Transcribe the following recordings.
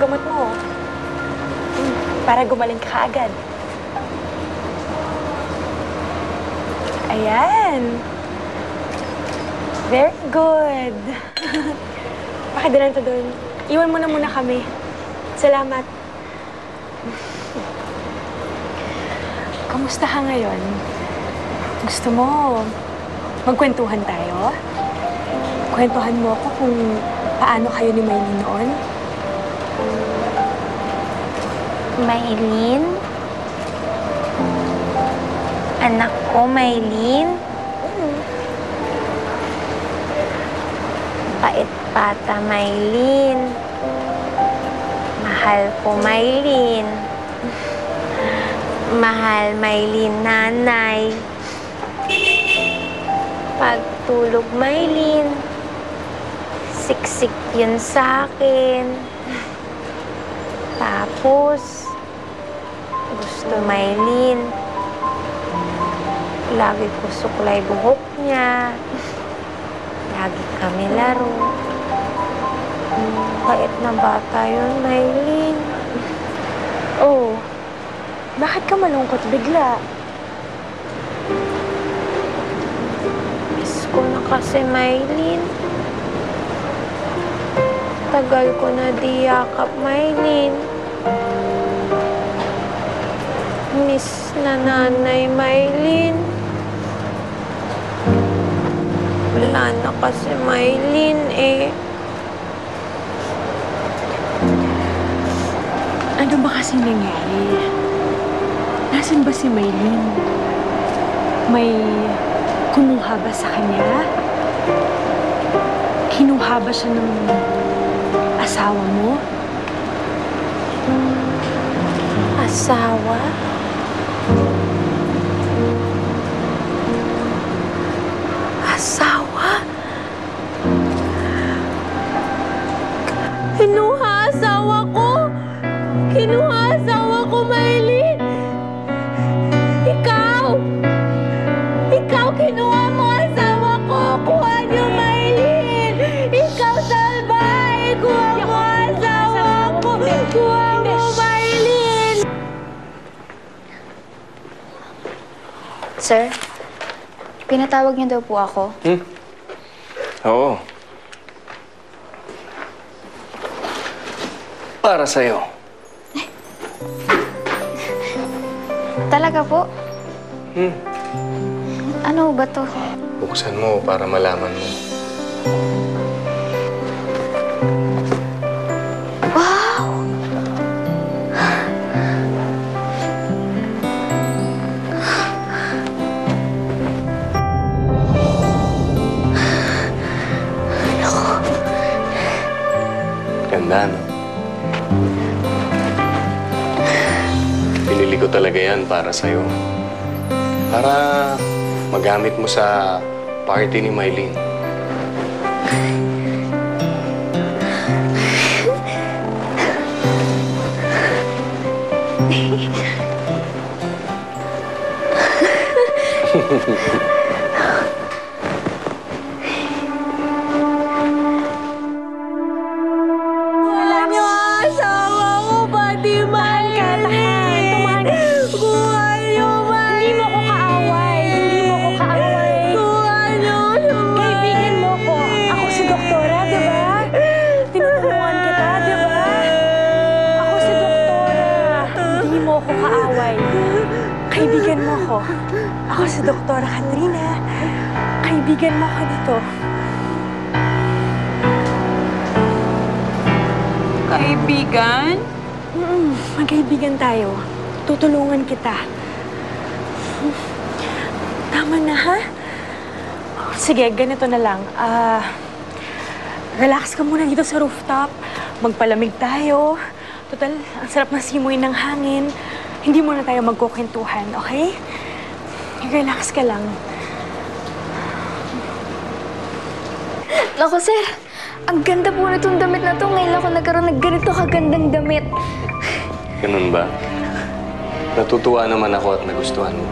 gamot mo. Para gumaling ka agad. Ayan. Very good. Pakidalan to doon. Iwan mo na muna kami. Salamat. Kamusta ka ngayon? Gusto mo magkwentuhan tayo? Kwentuhan mo ako kung paano kayo ni Maylin noon? Maylin? Anak ko, Maylin? Bait bata, Maylin. Mahal ko, Maylin. Mahal, Maylin, nanay. Pagtulog, Maylin. Siksik yun sa akin. Tapos, gusto Maylin. Lagi ko suklay buhok niya. Lagi kami laro. Bait na bata yun, Maylin. Oh, bakit ka malungkot bigla? Miss ko na kasi, Maylin. Tagal ko na di yakap, Maylin. Miss na nanay, Maylin. Wala na kasi, Maylin, eh. Ano ba kasi nangyari? Nasaan ba si Maylin? May kumuha ba sa kanya? Kinuha ba siya ng asawa mo? Asawa? Asawa? Kinuha asawa ko? Kinuha asawa ko, Maylin? Ikaw? Ikaw kinuha mo asawa ko? Kuha niyo, Maylin! Ikaw, Salbay! Kuha mo asawa ko! Kuha mo, Maylin! Sir, pinatawag niyo daw po ako. Oo. Para sa'yo. Talaga po? Ano ba to? Buksan mo para malaman mo. Wow! Ganda, no? Pinili ko talaga yan para sa'yo. Para magamit mo sa party ni Maylin. Kaibigan mo ako. Ako si Doktora Katrina. Kaibigan mo ako dito. Kaibigan? Magkaibigan tayo. Tutulungan kita. Tama na, ha? Sige, ganito na lang. Relax ka muna dito sa rooftop. Magpalamig tayo. Total, ang sarap na simoy ng hangin. Hindi muna tayo magkukwentuhan, okay? Relax ka lang. Naku, sir. Ang ganda po na itong damit na to. Ngayon ako nagkaroon ng ganito kagandang damit. Ganun ba? Natutuwa naman ako at nagustuhan mo.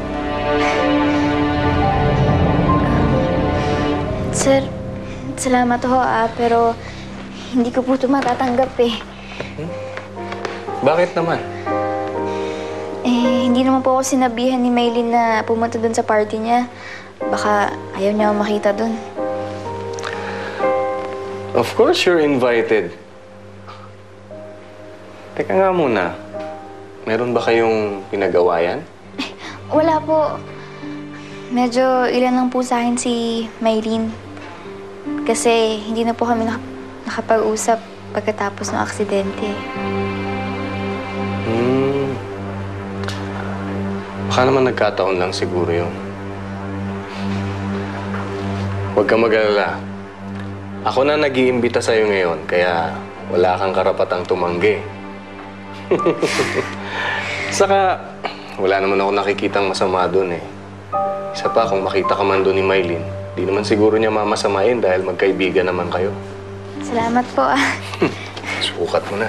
Sir, salamat ho, pero hindi ko po ito matatanggap eh. Bakit naman? Hindi naman po ako sinabihan ni Maylin na pumunta dun sa party niya. Baka ayaw niya akong makita dun. Of course you're invited. Teka nga muna. Meron ba kayong pinag-awayan? Wala po. Medyo ilan lang po sa akin si Maylin. Kasi hindi na po kami nakapag-usap pagkatapos ng aksidente. Baka naman nagkataon lang siguro yun. Huwag kang mag-alala. Ako na nag-iimbita sa'yo ngayon, kaya wala kang karapatang tumanggi. Saka, wala naman ako nakikitang masama doon eh. Isa pa, kung makita ka man doon ni Maylin, di naman siguro niya mamasamain dahil magkaibigan naman kayo. Salamat po ah. Sukat mo na.